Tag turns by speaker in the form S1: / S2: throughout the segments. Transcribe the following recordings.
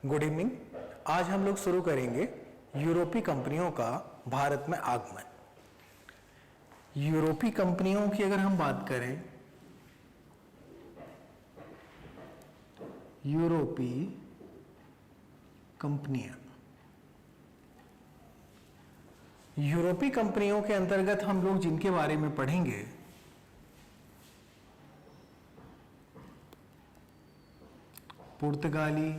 S1: Good evening. आज हम लोग शुरू करेंगे यूरोपीय कंपनियों का भारत में आगमन। यूरोपीय कंपनियों की अगर हम बात करें, यूरोपीय कंपनियां, यूरोपीय कंपनियों के अंतर्गत हम लोग जिनके बारे में पढ़ेंगे पुर्तगाली,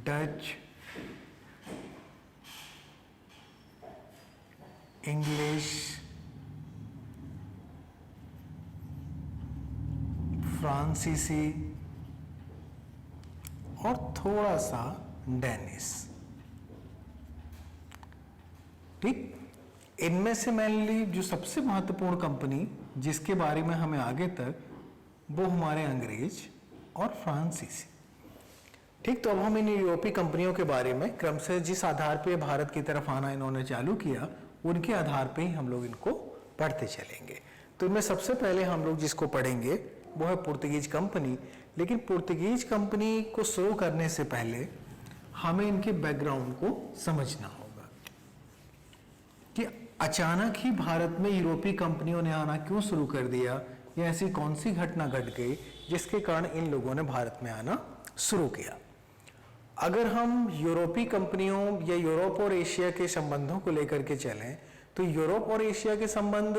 S1: डच, इंग्लिश, फ्रांसीसी और थोड़ा सा डेनिश। ठीक, इनमें से मेनली जो सबसे महत्वपूर्ण कंपनी जिसके बारे में हमें आगे तक, वो हमारे अंग्रेज और फ्रांसीसी। ठीक, तो अब हम इन यूरोपीय कंपनियों के बारे में क्रमशः जिस आधार पे भारत की तरफ आना इन्होंने चालू किया, उनके आधार पे ही हम लोग इनको पढ़ते चलेंगे। तो इनमें सबसे पहले हम लोग जिसको पढ़ेंगे वो है पुर्तगीज कंपनी। लेकिन पुर्तगीज कंपनी को शुरू करने से पहले हमें इनके बैकग्राउंड को समझना होगा कि अचानक ही भारत में यूरोपीय कंपनियों ने आना क्यों शुरू कर दिया, या ऐसी कौन सी घटना घट गई जिसके कारण इन लोगों ने भारत में आना शुरू किया। अगर हम यूरोपीय कंपनियों या यूरोप और एशिया के संबंधों को लेकर के चलें, तो यूरोप और एशिया के संबंध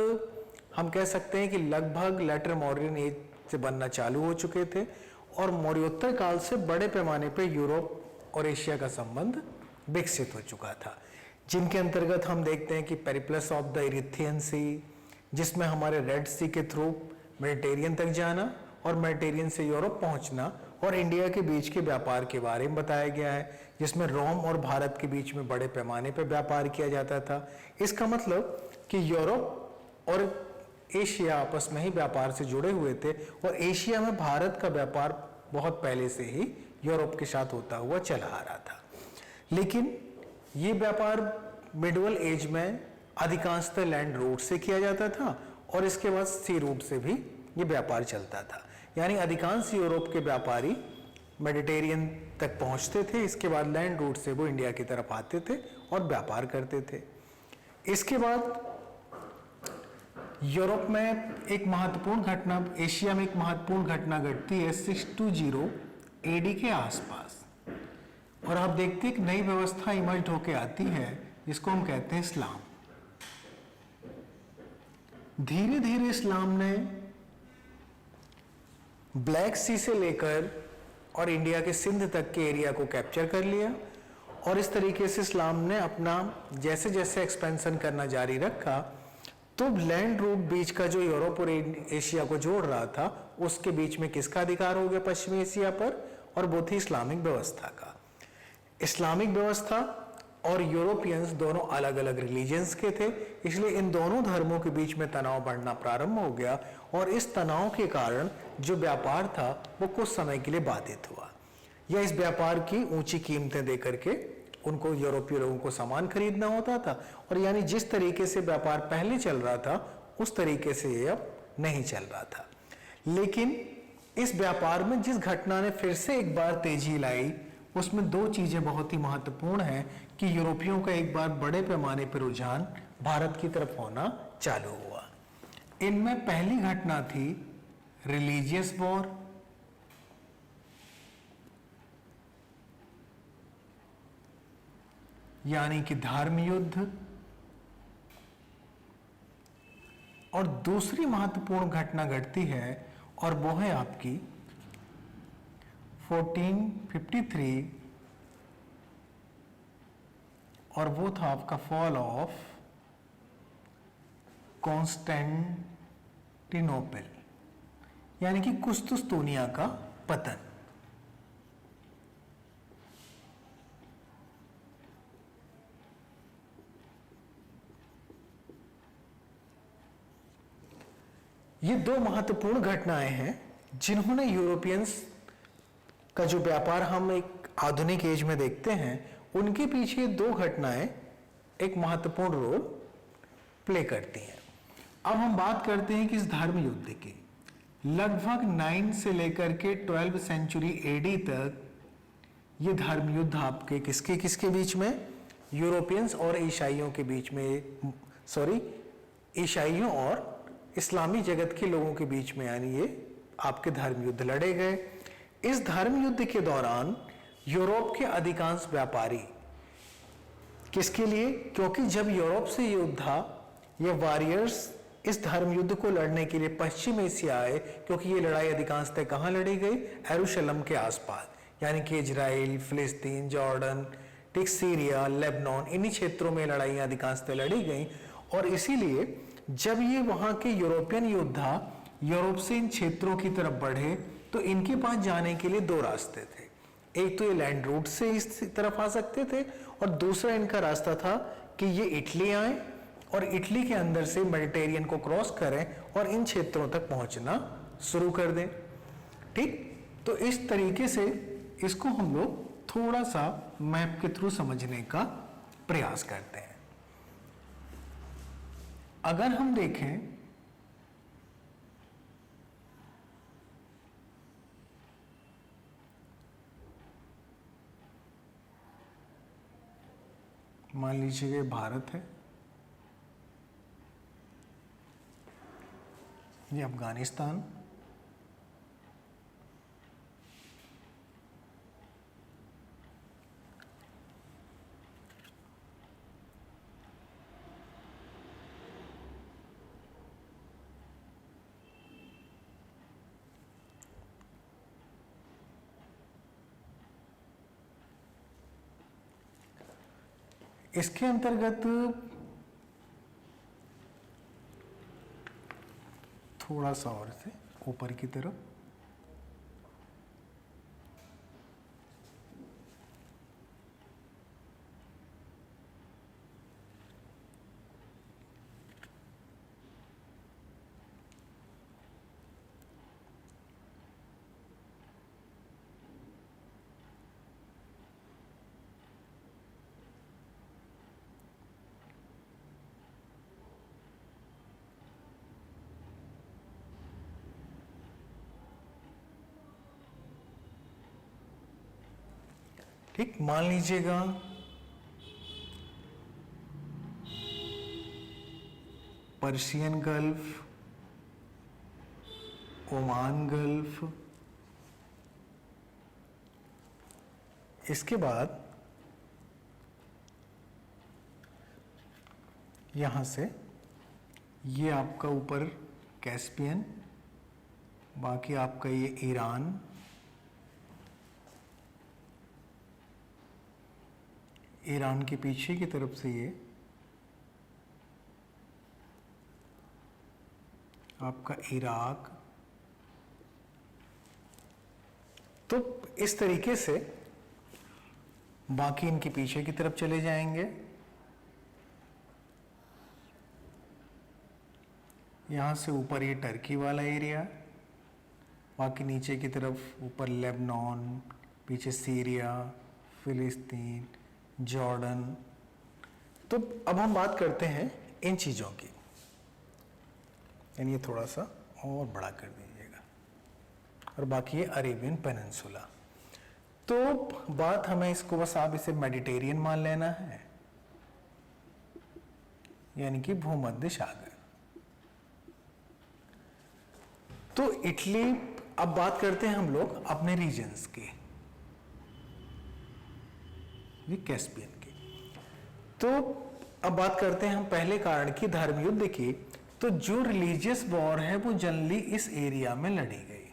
S1: हम कह सकते हैं कि लगभग लेटर मौर्यन एज से बनना चालू हो चुके थे, और मौर्योत्तर काल से बड़े पैमाने पर यूरोप और एशिया का संबंध विकसित हो चुका था, जिनके अंतर्गत हम देखते हैं कि पेरिप्लस ऑफ द इरिथियन सी, जिसमें हमारे रेड सी के थ्रू मेडिटेरियन तक जाना और मेडिटेरियन से यूरोप पहुंचना, और इंडिया के बीच के व्यापार के बारे में बताया गया है, जिसमें रोम और भारत के बीच में बड़े पैमाने पर व्यापार किया जाता था। इसका मतलब कि यूरोप और एशिया आपस में ही व्यापार से जुड़े हुए थे, और एशिया में भारत का व्यापार बहुत पहले से ही यूरोप के साथ होता हुआ चला आ रहा था। लेकिन ये व्यापार मिडल एज में अधिकांशतः लैंड रूट से किया जाता था, और इसके बाद सी रूट से भी ये व्यापार चलता था। यानी अधिकांश यूरोप के व्यापारी मेडिटेरियन तक पहुंचते थे, इसके बाद लैंड रूट से वो इंडिया की तरफ आते थे और व्यापार करते थे। इसके बाद यूरोप में एक महत्वपूर्ण घटना, एशिया में एक महत्वपूर्ण घटना घटती है 620 एडी के आसपास, और आप देखते हैं एक नई व्यवस्था इमर्ज होके आती है जिसको हम कहते हैं इस्लाम। धीरे धीरे इस्लाम ने ब्लैक सी से लेकर और इंडिया के सिंध तक के एरिया को कैप्चर कर लिया, और इस तरीके से इस्लाम ने अपना जैसे जैसे एक्सपेंशन करना जारी रखा, तो लैंड रूट बीच का जो यूरोप और एशिया को जोड़ रहा था, उसके बीच में किसका अधिकार हो गया पश्चिमी एशिया पर, और वो थी इस्लामिक व्यवस्था का। इस्लामिक व्यवस्था और यूरोपियंस दोनों अलग अलग रिलीजन्स के थे, इसलिए इन दोनों धर्मों के बीच में तनाव बढ़ना प्रारंभ हो गया, और इस तनाव के कारण जो व्यापार था वो कुछ समय के लिए बाधित हुआ, या इस व्यापार की ऊंची कीमतें देकर के उनको यूरोपीय लोगों को सामान खरीदना होता था, और यानी जिस तरीके से व्यापार पहले चल रहा था उस तरीके से ये अब नहीं चल रहा था। लेकिन इस व्यापार में जिस घटना ने फिर से एक बार तेजी लाई, उसमें दो चीजें बहुत ही महत्वपूर्ण हैं कि यूरोपियों का एक बार बड़े पैमाने पर रुझान भारत की तरफ होना चालू हुआ। इनमें पहली घटना थी रिलीजियस वॉर, यानी कि धर्म युद्ध, और दूसरी महत्वपूर्ण घटना घटती है और वो है आपकी 1453, और वो था आपका फॉल ऑफ कॉन्स्टेंटिनोपल, यानी कि कुस्तुस्तुनिया का पतन। ये दो महत्वपूर्ण घटनाएं हैं जिन्होंने यूरोपियंस का जो व्यापार हम एक आधुनिक एज में देखते हैं, उनके पीछे दो घटनाएं एक महत्वपूर्ण रोल प्ले करती हैं। अब हम बात करते हैं कि इस धर्म युद्ध की। लगभग 9 से लेकर के 12 सेंचुरी एडी तक ये धर्म युद्ध आपके किसके किसके बीच में, यूरोपियंस और ईसाइयों के बीच में, सॉरी ईसाइयों और इस्लामी जगत के लोगों के बीच में, यानी ये आपके धर्म युद्ध लड़े गए। इस धर्म युद्ध के दौरान यूरोप के अधिकांश व्यापारी किसके लिए, क्योंकि जब यूरोप से योद्धा या वॉरियर्स इस धर्म युद्ध को लड़ने के लिए पश्चिम एशिया आए, क्योंकि ये लड़ाई अधिकांशतः कहाँ लड़ी गई, यरूशलेम के आसपास, यानी कि इजराइल, फिलिस्तीन, जॉर्डन, ठीक सीरिया, लेबनान, इन्हीं क्षेत्रों में लड़ाइयाँ अधिकांशतः लड़ी गई। और इसीलिए जब ये वहाँ के यूरोपियन योद्धा यूरोप से इन क्षेत्रों की तरफ बढ़े तो इनके पास जाने के लिए दो रास्ते थे। एक तो ये लैंड रूट से इस तरफ आ सकते थे और दूसरा इनका रास्ता था कि ये इटली आए और इटली के अंदर से मेडिटेरियन को क्रॉस करें और इन क्षेत्रों तक पहुंचना शुरू कर दें। ठीक, तो इस तरीके से इसको हम लोग थोड़ा सा मैप के थ्रू समझने का प्रयास करते हैं। अगर हम देखें मान लीजिए ये भारत है, ये अफगानिस्तान, इसके अंतर्गत थोड़ा सा और से ऊपर की तरफ ठीक, मान लीजिएगा पर्शियन गल्फ, ओमान गल्फ, इसके बाद यहां से ये आपका ऊपर कैस्पियन, बाकी आपका ये ईरान, ईरान के पीछे की तरफ से ये आपका इराक। तो इस तरीके से बाकी इनके पीछे की तरफ चले जाएंगे। यहां से ऊपर ये टर्की वाला एरिया, बाकी नीचे की तरफ ऊपर लेबनान, पीछे सीरिया, फिलिस्तीन, जॉर्डन। तो अब हम बात करते हैं इन चीज़ों की, यानी ये थोड़ा सा और बड़ा कर दीजिएगा, और बाकी ये अरेबियन पेनिनसुला। तो बात हमें इसको बस आप इसे मेडिटेरियन मान लेना है, यानी कि भूमध्य सागर। तो इटली, अब बात करते हैं हम लोग अपने रीजन्स की, ये कैस्पियन की। तो अब बात करते हैं हम पहले कारण की, धर्म युद्ध की। तो जो रिलीजियस वॉर है वो जनरली इस एरिया में लड़ी गई।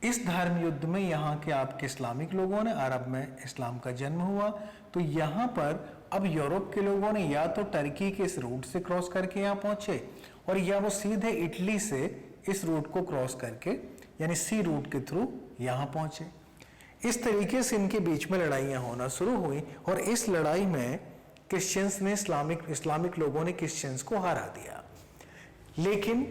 S1: इस धर्म युद्ध में यहाँ के आपके इस्लामिक लोगों ने, अरब में इस्लाम का जन्म हुआ, तो यहाँ पर अब यूरोप के लोगों ने या तो टर्की के इस रूट से क्रॉस करके यहाँ पहुंचे, और या वो सीधे इटली से इस रूट को क्रॉस करके, यानी सी रूट के थ्रू यहाँ पहुंचे। इस तरीके से इनके बीच में लड़ाइयाँ होना शुरू हुई, और इस लड़ाई में क्रिश्चियंस ने, इस्लामिक लोगों ने क्रिश्चियंस को हरा दिया। लेकिन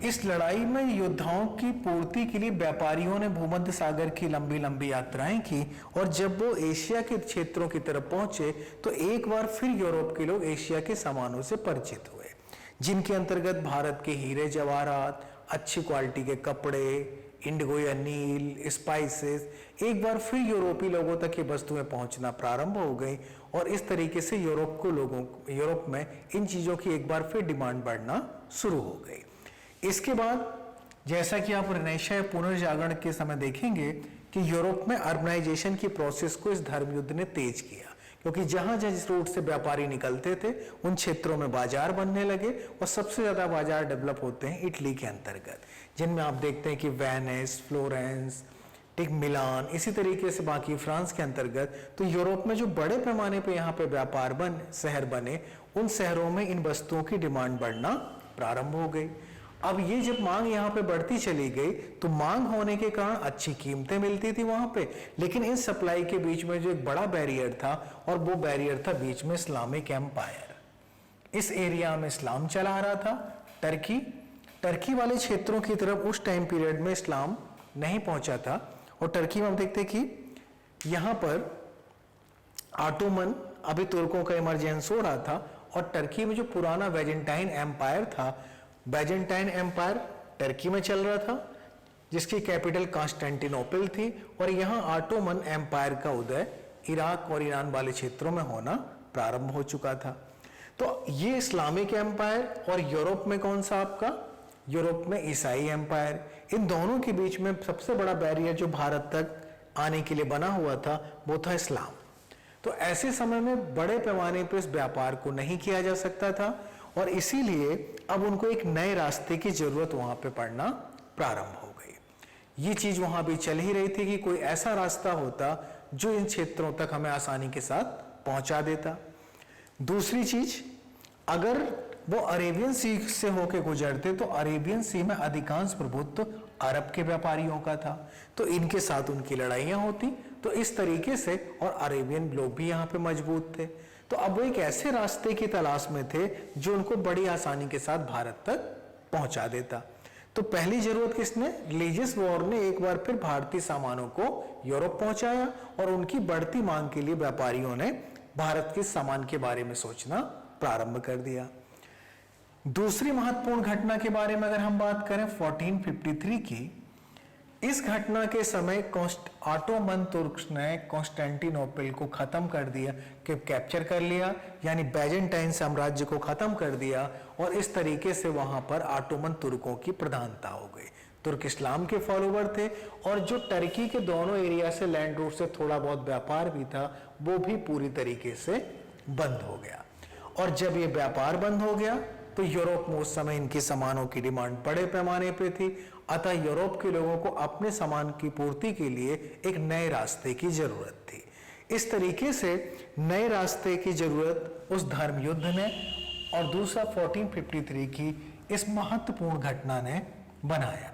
S1: इस लड़ाई में योद्धाओं की पूर्ति के लिए व्यापारियों ने भूमध्य सागर की लंबी लंबी यात्राएं की, और जब वो एशिया के क्षेत्रों की तरफ पहुंचे तो एक बार फिर यूरोप के लोग एशिया के सामानों से परिचित हुए, जिनके अंतर्गत भारत के हीरे जवाहरात, अच्छी क्वालिटी के कपड़े, इंडिगो या नील, स्पाइसेस, एक बार फिर यूरोपीय लोगों तक ये वस्तुएं पहुंचना प्रारंभ हो गई और इस तरीके से यूरोप में इन चीज़ों की एक बार फिर डिमांड बढ़ना शुरू हो गई। इसके बाद जैसा कि आप रेनेसां या पुनर्जागरण के समय देखेंगे कि यूरोप में अर्बनाइजेशन की प्रोसेस को इस धर्म युद्ध ने तेज किया, क्योंकि जहां जिस रूट से व्यापारी निकलते थे उन क्षेत्रों में बाजार बनने लगे और सबसे ज्यादा बाजार डेवलप होते हैं इटली के अंतर्गत, जिनमें आप देखते हैं कि वेनिस, फ्लोरेंस, ठीक, मिलान, इसी तरीके से बाकी फ्रांस के अंतर्गत। तो यूरोप में जो बड़े पैमाने पे यहाँ पे शहर बने, उन शहरों में इन वस्तुओं की डिमांड बढ़ना प्रारंभ हो गई। अब ये जब मांग यहाँ पे बढ़ती चली गई तो मांग होने के कारण अच्छी कीमतें मिलती थी वहां पे, लेकिन इन सप्लाई के बीच में जो एक बड़ा बैरियर था, और वो बैरियर था बीच में इस्लामिक एम्पायर। इस एरिया में इस्लाम चला आ रहा था। टर्की वाले क्षेत्रों की तरफ उस टाइम पीरियड में इस्लाम नहीं पहुंचा था, और टर्की में हम देखते कि यहाँ पर ऑटोमन, अभी तुर्कों का इमरजेंस हो रहा था, और टर्की में जो पुराना बैजेंटाइन एम्पायर था, बैजेंटाइन एम्पायर टर्की में चल रहा था, जिसकी कैपिटल कॉन्स्टेंटिनोपल थी, और यहाँ ऑटोमन एम्पायर का उदय इराक और ईरान वाले क्षेत्रों में होना प्रारंभ हो चुका था। तो ये इस्लामिक एम्पायर, और यूरोप में कौन सा आपका, यूरोप में ईसाई एम्पायर, इन दोनों के बीच में सबसे बड़ा बैरियर जो भारत तक आने के लिए बना हुआ था वो था इस्लाम। तो ऐसे समय में बड़े पैमाने पर इस व्यापार को नहीं किया जा सकता था, और इसीलिए अब उनको एक नए रास्ते की जरूरत वहां पे पड़ना प्रारंभ हो गई। ये चीज वहां भी चल ही रही थी कि कोई ऐसा रास्ता होता जो इन क्षेत्रों तक हमें आसानी के साथ पहुंचा देता। दूसरी चीज, अगर वो अरेबियन सी से होके गुजरते तो अरेबियन सी में अधिकांश प्रभुत्व अरब के व्यापारियों का था, तो इनके साथ उनकी लड़ाइयां होती, तो इस तरीके से, और अरेबियन लोग भी यहाँ पे मजबूत थे। तो अब वो एक ऐसे रास्ते की तलाश में थे जो उनको बड़ी आसानी के साथ भारत तक पहुंचा देता। तो पहली जरूरत किसने, रिलीजियस वॉर ने एक बार फिर भारतीय सामानों को यूरोप पहुंचाया, और उनकी बढ़ती मांग के लिए व्यापारियों ने भारत के सामान के बारे में सोचना प्रारंभ कर दिया। दूसरी महत्वपूर्ण घटना के बारे में अगर हम बात करें 1453 की, इस घटना के समय ऑटोमन तुर्क्स ने कॉन्स्टेंटिनोपल को खत्म कर दिया, कि कैप्चर कर लिया, यानी बैजेंटाइन साम्राज्य को खत्म कर दिया, और इस तरीके से वहां पर ऑटोमन तुर्कों की प्रधानता हो गई। तुर्क इस्लाम के फॉलोवर थे, और जो टर्की के दोनों एरिया से लैंड रूट से थोड़ा बहुत व्यापार भी था वो भी पूरी तरीके से बंद हो गया। और जब ये व्यापार बंद हो गया तो यूरोप में उस समय इनकी सामानों की डिमांड बड़े पैमाने पे थी, अतः यूरोप के लोगों को अपने सामान की पूर्ति के लिए एक नए रास्ते की जरूरत थी। इस तरीके से नए रास्ते की जरूरत उस धर्म युद्ध ने, और दूसरा 1453 की इस महत्वपूर्ण घटना ने बनाया।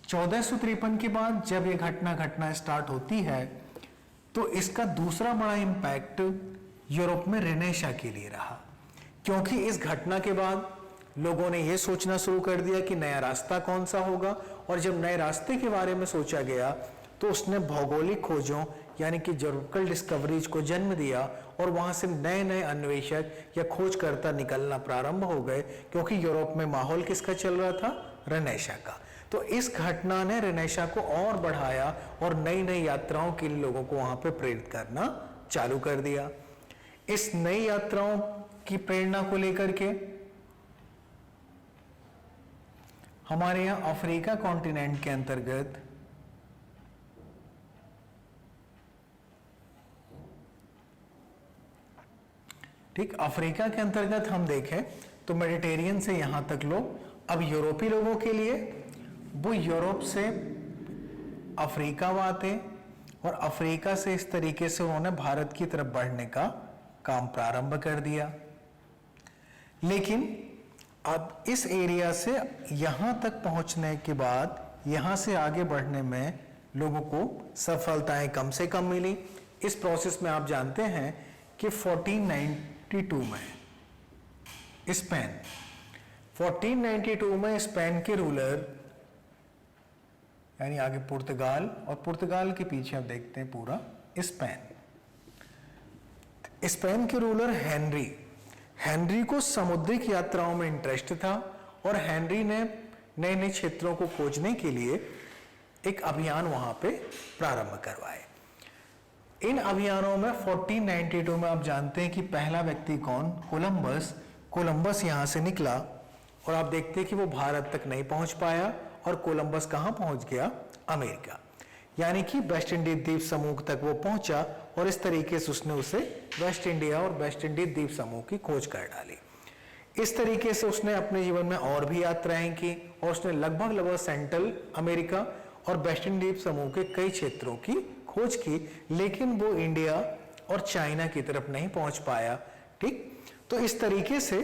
S1: 1453 के बाद जब ये घटना स्टार्ट होती है तो इसका दूसरा बड़ा इम्पैक्ट यूरोप में रेनेसां के लिए रहा, क्योंकि इस घटना के बाद लोगों ने यह सोचना शुरू कर दिया कि नया रास्ता कौन सा होगा, और जब नए रास्ते के बारे में सोचा गया तो उसने भौगोलिक खोजों यानी कि ज्योग्राफिकल डिस्कवरीज को जन्म दिया, और वहां से नए नए अन्वेषक या खोजकर्ता निकलना प्रारंभ हो गए, क्योंकि यूरोप में माहौल किसका चल रहा था, रेनेसां का। तो इस घटना ने रेनेसां को और बढ़ाया और नई नई यात्राओं के लिए लोगों को वहां पे प्रेरित करना चालू कर दिया। इस नई यात्राओं की प्रेरणा को लेकर के हमारे यहाँ अफ्रीका कॉन्टिनेंट के अंतर्गत ठीक, अफ्रीका के अंतर्गत हम देखें तो मेडिटेरियन से यहां तक लोग, अब यूरोपीय लोगों के लिए वो यूरोप से अफ्रीका आते, और अफ्रीका से इस तरीके से उन्होंने भारत की तरफ बढ़ने का काम प्रारंभ कर दिया। लेकिन अब इस एरिया से यहां तक पहुंचने के बाद यहां से आगे बढ़ने में लोगों को सफलताएं कम से कम मिली। इस प्रोसेस में आप जानते हैं कि 1492 में स्पेन 1492 में स्पेन के रूलर यानी आगे पुर्तगाल, और पुर्तगाल के पीछे आप देखते हैं पूरा स्पेन के रूलर हेनरी को समुद्रिक यात्राओं में इंटरेस्ट था, और हेनरी ने नए नए क्षेत्रों को खोजने के लिए एक अभियान वहां पे प्रारंभ करवाए। इन अभियानों में 1492 में आप जानते हैं कि पहला व्यक्ति कौन, कोलंबस। कोलंबस यहां से निकला और आप देखते हैं कि वो भारत तक नहीं पहुंच पाया और कोलंबस कहां पहुंच गया, अमेरिका, यानी कि वेस्ट इंडीज द्वीप समूह तक वो पहुंचा और इस तरीके से उसने उसे वेस्ट इंडिया और वेस्ट इंडीज द्वीप समूह की खोज कर डाली। इस तरीके से उसने अपने जीवन में और भी यात्राएं की और उसने लगभग सेंट्रल अमेरिका और वेस्ट इंडीज समूह के कई क्षेत्रों की खोज की, लेकिन वो इंडिया और चाइना की तरफ नहीं पहुंच पाया। ठीक, तो इस तरीके से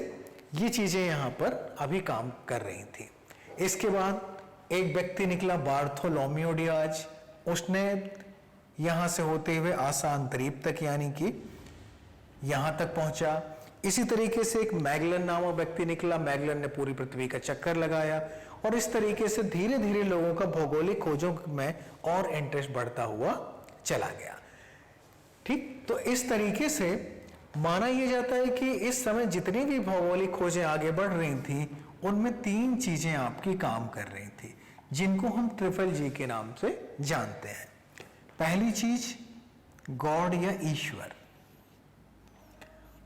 S1: ये चीजें यहां पर अभी काम कर रही थी। इसके बाद एक व्यक्ति निकला, बार्थोलोम्यू डियाज। उसने यहां से होते हुए आसान द्वीप तक यानी कि यहां तक पहुंचा। इसी तरीके से एक मैगलन नामक व्यक्ति निकला। मैगलन ने पूरी पृथ्वी का चक्कर लगाया और इस तरीके से धीरे धीरे लोगों का भौगोलिक खोजों में और इंटरेस्ट बढ़ता हुआ चला गया। ठीक, तो इस तरीके से माना यह जाता है कि इस समय जितनी भी भौगोलिक खोजें आगे बढ़ रही थी उनमें 3 चीजें आपकी काम कर रही थी, जिनको हम ट्रिपल जी के नाम से जानते हैं। पहली चीज गॉड या ईश्वर।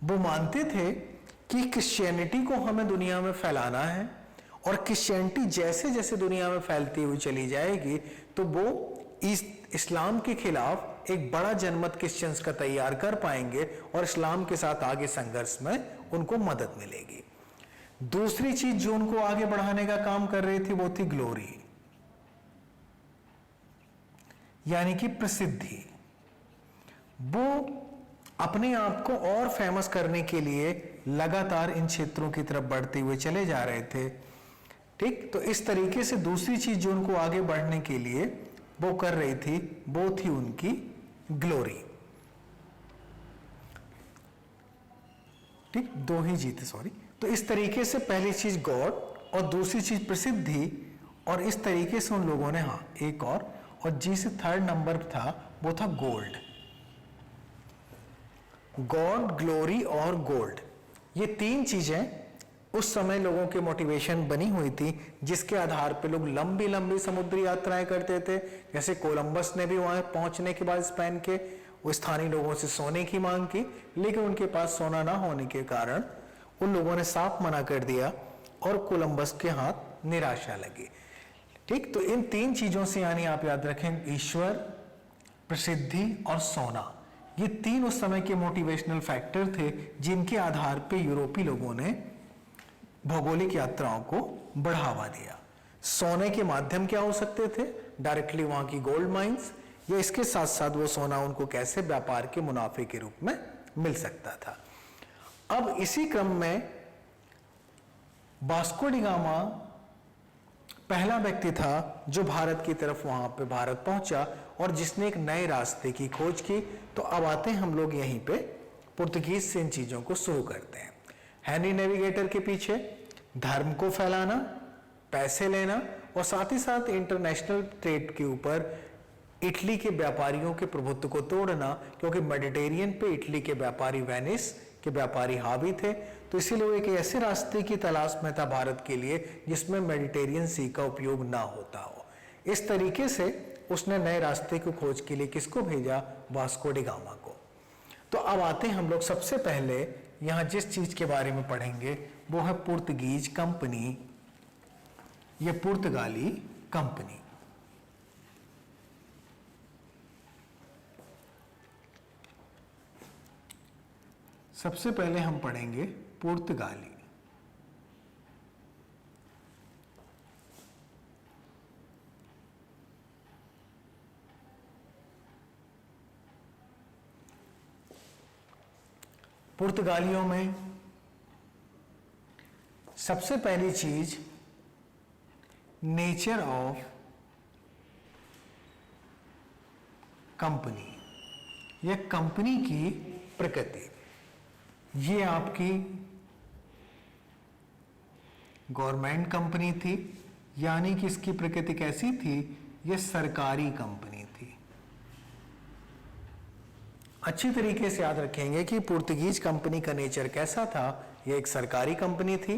S1: वो मानते थे कि क्रिश्चियनिटी को हमें दुनिया में फैलाना है और क्रिश्चियनिटी जैसे जैसे दुनिया में फैलती हुई चली जाएगी तो वो इस्लाम के खिलाफ एक बड़ा जनमत क्रिश्चियंस का तैयार कर पाएंगे और इस्लाम के साथ आगे संघर्ष में उनको मदद मिलेगी। दूसरी चीज जो उनको आगे बढ़ाने का काम कर रही थी वो थी ग्लोरी, यानी कि प्रसिद्धि। वो अपने आप को और फेमस करने के लिए लगातार इन क्षेत्रों की तरफ बढ़ते हुए चले जा रहे थे। ठीक, तो इस तरीके से दूसरी चीज जो उनको आगे बढ़ने के लिए वो कर रही थी वो थी उनकी ग्लोरी। ठीक, 2 ही जीते, सॉरी। तो इस तरीके से पहली चीज गॉड और दूसरी चीज प्रसिद्धि, और इस तरीके से उन लोगों ने एक और जी से 3rd नंबर था वो था गोल्ड। गॉड, ग्लोरी और गोल्ड, ये 3 चीजें उस समय लोगों के मोटिवेशन बनी हुई थी, जिसके आधार पे लोग लंबी लंबी समुद्री यात्राएं करते थे। जैसे कोलंबस ने भी वहां पहुंचने के बाद स्पेन के वो स्थानीय लोगों से सोने की मांग की, लेकिन उनके पास सोना ना होने के कारण उन लोगों ने साफ मना कर दिया और कोलंबस के हाथ निराशा लगी। ठीक, तो इन 3 चीजों से, यानी आप याद रखें, ईश्वर, प्रसिद्धि और सोना, ये 3 उस समय के मोटिवेशनल फैक्टर थे जिनके आधार पे यूरोपीय लोगों ने भौगोलिक यात्राओं को बढ़ावा दिया। सोने के माध्यम क्या हो सकते थे, डायरेक्टली वहां की गोल्ड माइंस, या इसके साथ साथ वो सोना उनको कैसे व्यापार के मुनाफे के रूप में मिल सकता था। अब इसी क्रम में वास्को डी गामा पहला व्यक्ति था जो भारत की तरफ वहां पे भारत पहुंचा और जिसने एक नए रास्ते की खोज की। तो अब आते हैं हम लोग यहीं पे पुर्तगीज से इन चीजों को शुरू करते हैं। हेनरी नेविगेटर के पीछे धर्म को फैलाना, पैसे लेना और साथ ही साथ इंटरनेशनल ट्रेड के ऊपर इटली के व्यापारियों के प्रभुत्व को तोड़ना, क्योंकि मेडिटेरियन पे इटली के व्यापारी, वेनिस के व्यापारी हावी थे। तो इसीलिए वो एक ऐसे रास्ते की तलाश में था भारत के लिए जिसमें मेडिटेरियन सी का उपयोग ना होता हो। इस तरीके से उसने नए रास्ते की खोज के लिए किसको भेजा, वास्को डी गामा को। तो अब आते हैं हम लोग सबसे पहले यहां जिस चीज के बारे में पढ़ेंगे वो है पुर्तगीज कंपनी, ये पुर्तगाली कंपनी। सबसे पहले हम पढ़ेंगे पुर्तगाली। पुर्तगालियों में सबसे पहली चीज नेचर ऑफ कंपनी, यह कंपनी की प्रकृति। ये आपकी गवर्नमेंट कंपनी थी, यानी कि इसकी प्रकृति कैसी थी, यह सरकारी कंपनी थी। अच्छी तरीके से याद रखेंगे कि पुर्तगीज कंपनी का नेचर कैसा था। यह एक सरकारी कंपनी थी,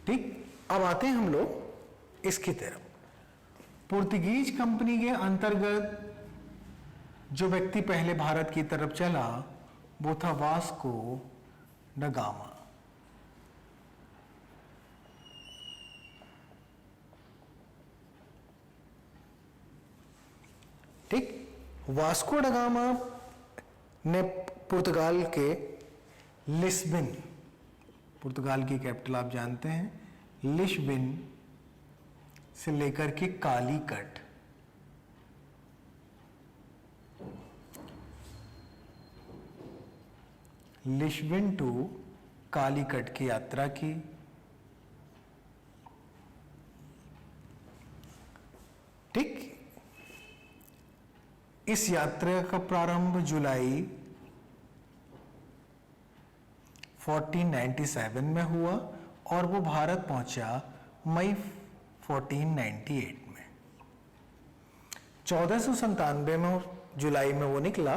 S1: ठीक, अब आते हैं हम लोग इसकी तरफ। पुर्तगीज कंपनी के अंतर्गत जो व्यक्ति पहले भारत की तरफ चला वो था वास्को ड गामा। ठीक, वास्को ड गामा ने पुर्तगाल के लिस्बन, पुर्तगाल की कैपिटल आप जानते हैं, लिस्बन से लेकर के कालीकट, लिस्बन टू कालीकट की यात्रा की। ठीक, इस यात्रा का प्रारंभ जुलाई 1497 में हुआ और वो भारत पहुंचा मई 1498 में। 1497 में जुलाई में वो निकला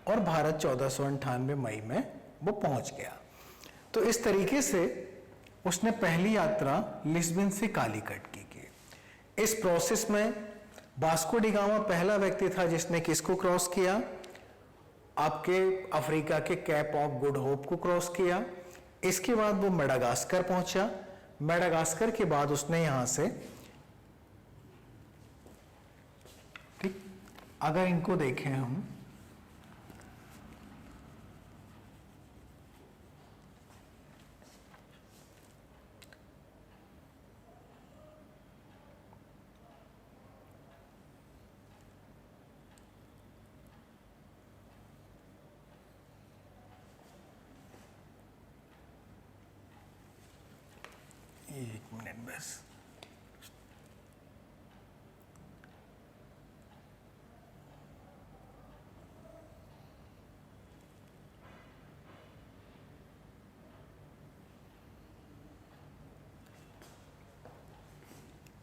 S1: और भारत 1498 मई में वो पहुंच गया। तो इस तरीके से उसने पहली यात्रा लिस्बन से कालीकट की। इस प्रोसेस में वास्को डी गामा पहला व्यक्ति था जिसने किसको क्रॉस किया, आपके अफ्रीका के कैप ऑफ गुड होप को क्रॉस किया। इसके बाद वो मेडागास्कर पहुंचा। मेडागास्कर के बाद उसने यहां से, ठीक, अगर इनको देखें हम, एक मिनट बस,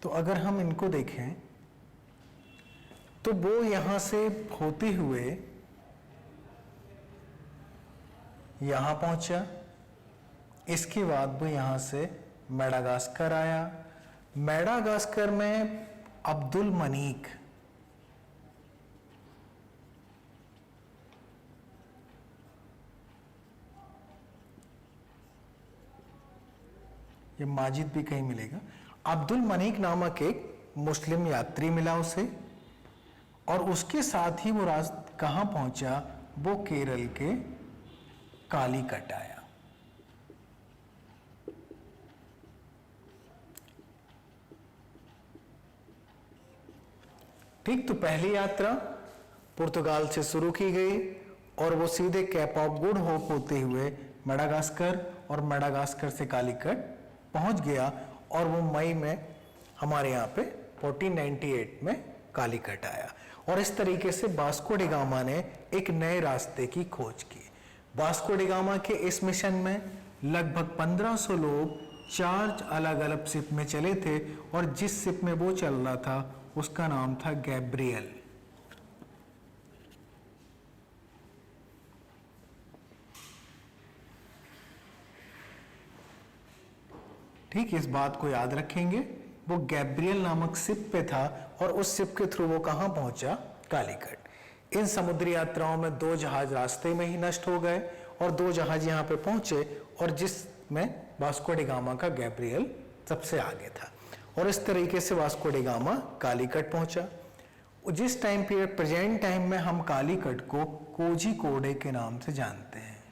S1: तो अगर हम इनको देखें तो वो यहां से होते हुए यहां पहुंचा। इसके बाद वो यहां से मेडागास्कर आया। मेडागास्कर में अब्दुल मनीक, ये माजिद भी कहीं मिलेगा, अब्दुल मनीक नामक एक मुस्लिम यात्री मिला उसे, और उसके साथ ही वो कहां पहुंचा, वो केरल के कालीकट आया। ठीक, तो पहली यात्रा पुर्तगाल से शुरू की गई और वो सीधे कैप ऑफ गुड होप होते हुए मेडागास्कर और मेडागास्कर से कालीकट पहुंच गया और वो मई में हमारे यहाँ पे 1498 में कालीकट आया। और इस तरीके से वास्को डी गामा ने एक नए रास्ते की खोज की। वास्को डी गामा के इस मिशन में लगभग 1500 लोग 4 अलग अलग शिप में चले थे और जिस शिप में वो चल रहा था उसका नाम था गैब्रियल। ठीक, इस बात को याद रखेंगे, वो गैब्रियल नामक शिप पे था और उस शिप के थ्रू वो कहां पहुंचा, कालीकट। इन समुद्री यात्राओं में 2 जहाज रास्ते में ही नष्ट हो गए और 2 जहाज यहां पे पहुंचे और जिसमें वास्को डी गामा का गैब्रियल सबसे आगे था। और इस तरीके से वास्को डी गामा कालीकट पहुंचा। जिस टाइम पीरियड प्रेजेंट टाइम में हम कालीकट को कोझिकोड के नाम से जानते हैं।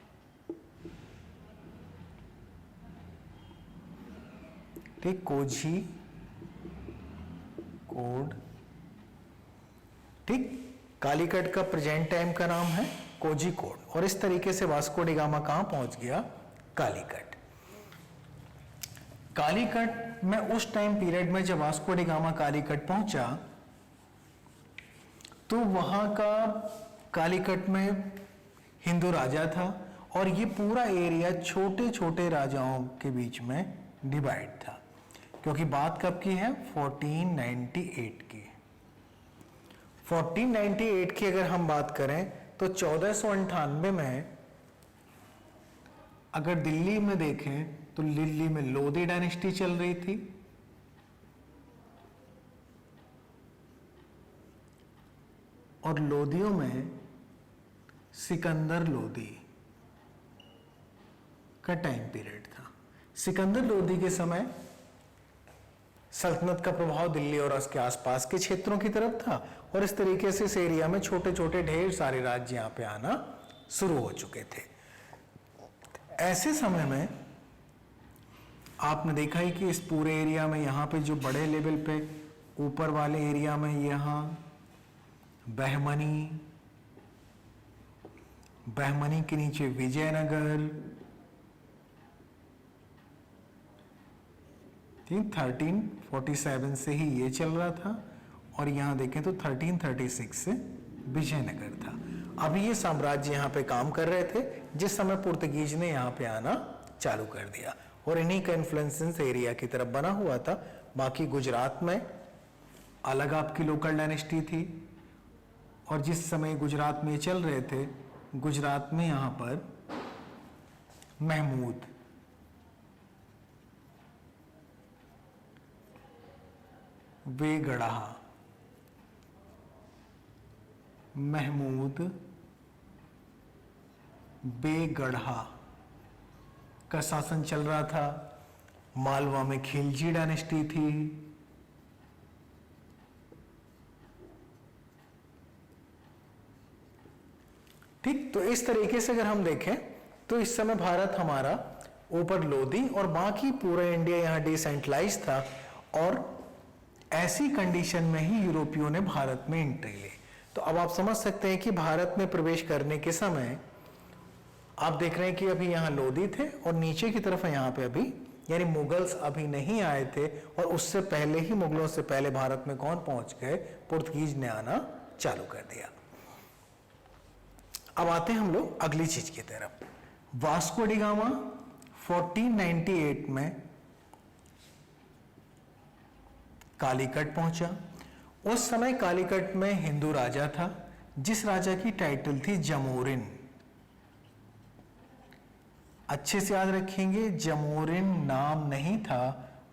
S1: ठीक, कोझिकोड। ठीक, कालीकट का प्रेजेंट टाइम का नाम है कोझिकोड। और इस तरीके से वास्को डी गामा कहां पहुंच गया, कालीकट। कालीकट में उस टाइम पीरियड में जब वास्को डी गामा कालीकट पहुंचा तो वहां का कालीकट में हिंदू राजा था और ये पूरा एरिया छोटे छोटे राजाओं के बीच में डिवाइड था। क्योंकि बात कब की है, 1498 की। 1498 की अगर हम बात करें तो 1498 में अगर दिल्ली में देखें तो दिल्ली में लोधी डायनेस्टी चल रही थी, और लोधियों में सिकंदर लोधी का टाइम पीरियड था। सिकंदर लोधी के समय सल्तनत का प्रभाव दिल्ली और उसके आसपास के क्षेत्रों की तरफ था, और इस तरीके से इस एरिया में छोटे छोटे ढेर सारे राज्य यहां पे आना शुरू हो चुके थे। ऐसे समय में आपने देखा ही कि इस पूरे एरिया में यहाँ पे जो बड़े लेवल पे ऊपर वाले एरिया में यहाँ बहमनी, बहमनी के नीचे विजयनगर, 1347 से ही ये चल रहा था, और यहाँ देखें तो 1336 से विजयनगर था। अभी ये साम्राज्य यहाँ पे काम कर रहे थे जिस समय पुर्तगीज ने यहाँ पे आना चालू कर दिया, और इन्हीं का इन्फ्लुएंस इस एरिया की तरफ बना हुआ था। बाकी गुजरात में अलग आपकी लोकल डायनेस्टी थी, और जिस समय गुजरात में चल रहे थे, गुजरात में यहाँ पर महमूद, बेगढ़ा, महमूद बेगढ़ा का शासन चल रहा था। मालवा में खिलजी डायनेस्टी थी, ठीक। तो इस तरीके से अगर हम देखें तो इस समय भारत हमारा ऊपर लोधी और बाकी पूरा इंडिया यहां डिसेंट्रलाइज था, और ऐसी कंडीशन में ही यूरोपियों ने भारत में एंट्री ली। तो अब आप समझ सकते हैं कि भारत में प्रवेश करने के समय आप देख रहे हैं कि अभी यहाँ लोधी थे, और नीचे की तरफ यहाँ पे अभी यानी मुगल्स अभी नहीं आए थे, और उससे पहले ही मुगलों से पहले भारत में कौन पहुंच गए? पुर्तगीज ने आना चालू कर दिया। अब आते हैं हम लोग अगली चीज की तरफ। वास्को डी गामा 1498 में कालीकट पहुंचा। उस समय कालीकट में हिंदू राजा था जिस राजा की टाइटल थी जमोरिन। अच्छे से याद रखेंगे, जमोरिन नाम नहीं था,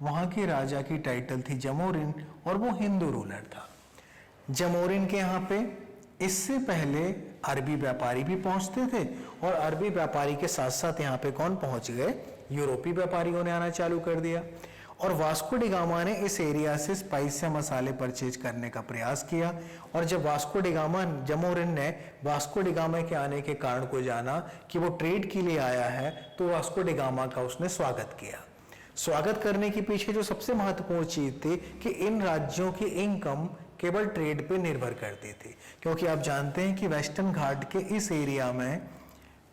S1: वहां के राजा की टाइटल थी जमोरिन, और वो हिंदू रूलर था। जमोरिन के यहाँ पे इससे पहले अरबी व्यापारी भी पहुंचते थे, और अरबी व्यापारी के साथ साथ यहाँ पे कौन पहुंच गए? यूरोपीय व्यापारियों ने आना चालू कर दिया। और वास्को डी गामा ने इस एरिया से स्पाइस या मसाले परचेज करने का प्रयास किया, और जब वास्को डी गामा, जमोरिन ने वास्को डी गामा के आने के कारण को जाना कि वो ट्रेड के लिए आया है, तो वास्को डी गामा का उसने स्वागत किया। स्वागत करने के पीछे जो सबसे महत्वपूर्ण चीज थी कि इन राज्यों की इनकम केवल ट्रेड पे निर्भर करती थी, क्योंकि आप जानते हैं कि वेस्टर्न घाट के इस एरिया में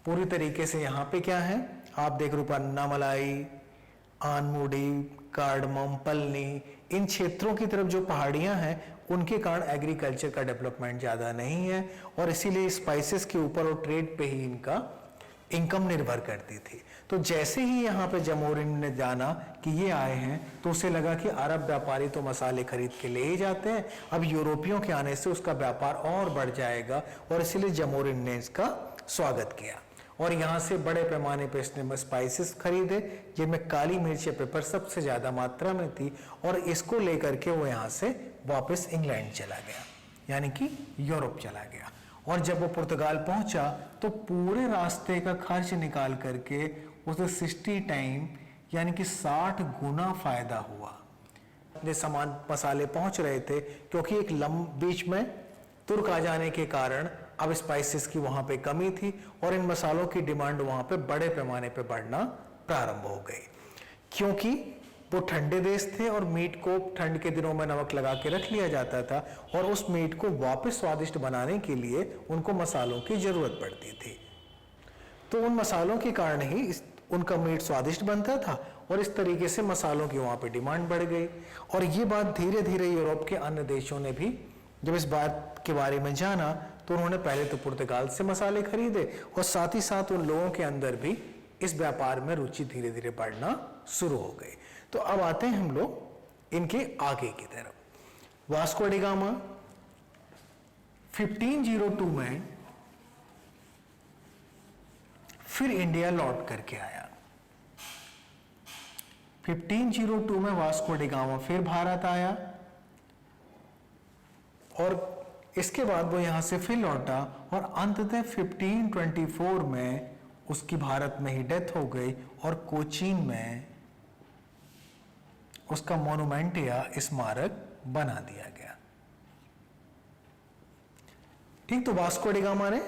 S1: पूरी तरीके से यहाँ पे क्या है, आप देख रूपन्ना मलाई, आनमुडी, कार्डमम, पलनी, इन क्षेत्रों की तरफ जो पहाड़ियां हैं उनके कारण एग्रीकल्चर का डेवलपमेंट ज़्यादा नहीं है, और इसीलिए स्पाइसेस के ऊपर और ट्रेड पे ही इनका इनकम निर्भर करती थी। तो जैसे ही यहाँ पे जमोरिन ने जाना कि ये आए हैं, तो उसे लगा कि अरब व्यापारी तो मसाले खरीद के ले ही जाते हैं, अब यूरोपियों के आने से उसका व्यापार और बढ़ जाएगा, और इसीलिए जमोरिन ने इसका स्वागत किया, और यहाँ से बड़े पैमाने पर इसने स्पाइसेस खरीदे, जिनमें काली मिर्च या पेपर सबसे ज्यादा मात्रा में थी, और इसको लेकर के वो यहाँ से वापस इंग्लैंड चला गया, यानी कि यूरोप चला गया। और जब वो पुर्तगाल पहुंचा तो पूरे रास्ते का खर्च निकाल करके उसे 60 टाइम यानी कि 60 गुना फायदा हुआ। अपने सामान मसाले पहुंच रहे थे, क्योंकि एक बीच में तुर्क आ जाने के कारण अब स्पाइसेस की वहां पे कमी थी, और इन मसालों की डिमांड वहां पे बड़े पैमाने पे बढ़ना प्रारंभ हो गई, क्योंकि वो ठंडे देश थे और मीट को ठंड के दिनों में नमक लगा के रख लिया जाता था, और उस मीट को वापस स्वादिष्ट बनाने के लिए उनको मसालों की जरूरत पड़ती थी। तो उन मसालों के कारण ही उनका मीट स्वादिष्ट बनता था, और इस तरीके से मसालों की वहां पे डिमांड बढ़ गई। और ये बात धीरे धीरे यूरोप के अन्य देशों ने भी जब इस बात के बारे में जाना, तो उन्होंने पहले तो पुर्तगाल से मसाले खरीदे, और साथ ही साथ उन लोगों के अंदर भी इस व्यापार में रुचि धीरे धीरे बढ़ना शुरू हो गई। तो अब आते हैं हम लोग इनके आगे की तरफ। वास्को डी गामा 1502 में फिर इंडिया लौट करके आया। 1502 में वास्को डी गामा फिर भारत आया और इसके बाद वो यहां से फिर लौटा और अंततः 1524 में उसकी भारत में ही डेथ हो गई और कोचीन में उसका मोनुमेंट या स्मारक बना दिया गया। ठीक, तो वास्को डी गामा ने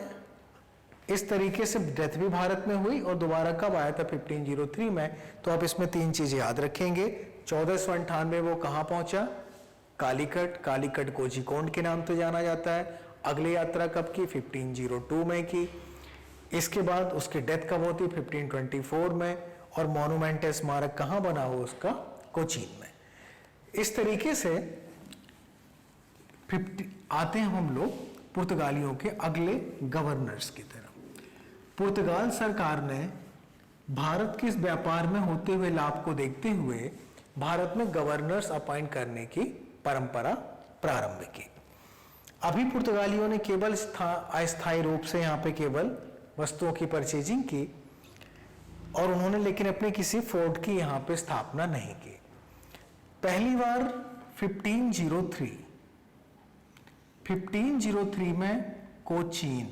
S1: इस तरीके से डेथ भी भारत में हुई और दोबारा कब आया था? 1503 में। तो आप इसमें तीन चीजें याद रखेंगे। 1498 वो कहां पहुंचा? कालीकट। कालीकट कोझिकोड के नाम से जाना जाता है। अगली यात्रा कब की? 1502 में की। इसके बाद उसकी डेथ कब होती? 1524 में। और मॉन्यूमेंट स्मारक कहां बना हुआ उसका? कोचीन में। इस तरीके से आते हैं हम लोग पुर्तगालियों के अगले गवर्नर्स की तरफ। पुर्तगाल सरकार ने भारत के इस व्यापार में होते हुए लाभ को देखते हुए भारत में गवर्नर्स अपॉइंट करने की परंपरा प्रारंभ की। अभी पुर्तगालियों ने केवल अस्थायी रूप से यहाँ पे केवल वस्तुओं की परचेजिंग की और उन्होंने लेकिन अपने किसी फोर्ट की यहाँ पे स्थापना नहीं की। पहली बार 1503 में कोचीन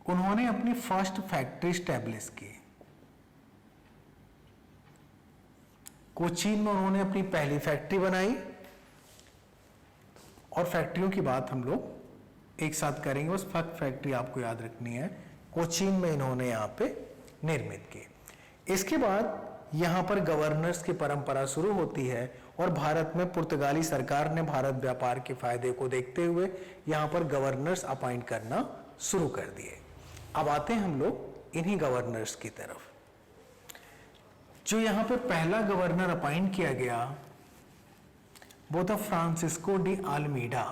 S1: उन्होंने अपनी फर्स्ट फैक्ट्री स्टैब्लिश की। कोचीन में उन्होंने अपनी पहली फैक्ट्री बनाई और फैक्ट्रियों की बात हम लोग एक साथ करेंगे। बस फैक्ट्री आपको याद रखनी है। कोचीन में इन्होंने यहाँ पे निर्मित की। इसके बाद यहाँ पर गवर्नर्स की परंपरा शुरू होती है और भारत में पुर्तगाली सरकार ने भारत व्यापार के फायदे को देखते हुए यहाँ पर गवर्नर्स अपॉइंट करना शुरू कर दिए। अब आते हैं हम लोग इन्हीं गवर्नर्स की तरफ। जो यहाँ पे पहला गवर्नर अपॉइंट किया गया वो था Francisco de Almeida.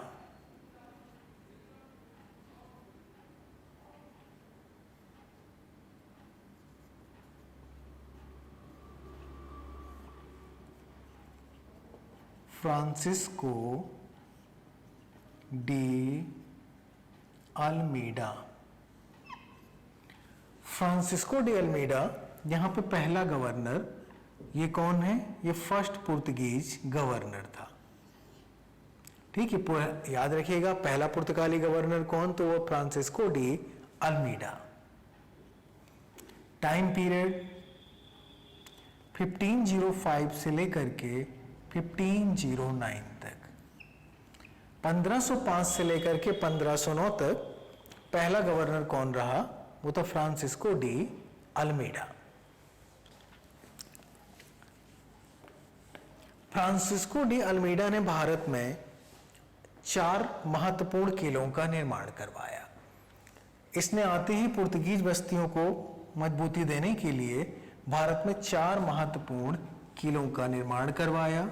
S1: Francisco de Almeida. Francisco de Almeida यहाँ पे पहला गवर्नर। ये कौन है? ये फर्स्ट पुर्तगीज गवर्नर था। ठीक है, याद रखिएगा पहला पुर्तगाली गवर्नर कौन? तो वो Francisco de Almeida. Time period 1505 से लेकर के 1509 तक। 1505 से लेकर के 1509 तक पहला गवर्नर कौन रहा? वो तो Francisco de Almeida. Francisco de Almeida ने भारत में 4 महत्वपूर्ण किलों का निर्माण करवाया। इसने आते ही पुर्तगीज बस्तियों को मजबूती देने के लिए भारत में 4 महत्वपूर्ण किलों का निर्माण करवाया।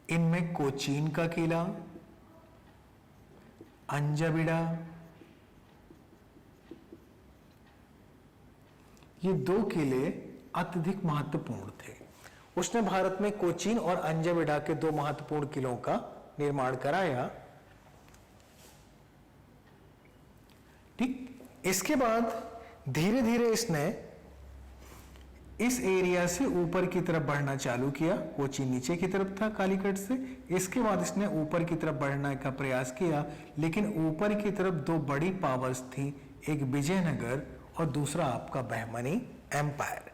S1: इनमें कोचीन का किला, अंजाबिडा, ये 2 किले अत्यधिक महत्वपूर्ण थे। उसने भारत में कोचीन और अंजाबिडा के 2 महत्वपूर्ण किलों का निर्माण कराया। ठीक, इसके बाद धीरे धीरे इसने इस एरिया से ऊपर की तरफ बढ़ना चालू किया। कोचीन नीचे की तरफ था कालीकट से। इसके बाद इसने ऊपर की तरफ बढ़ने का प्रयास किया, लेकिन ऊपर की तरफ 2 बड़ी पावर्स थी, एक विजयनगर और दूसरा आपका बहमनी एम्पायर।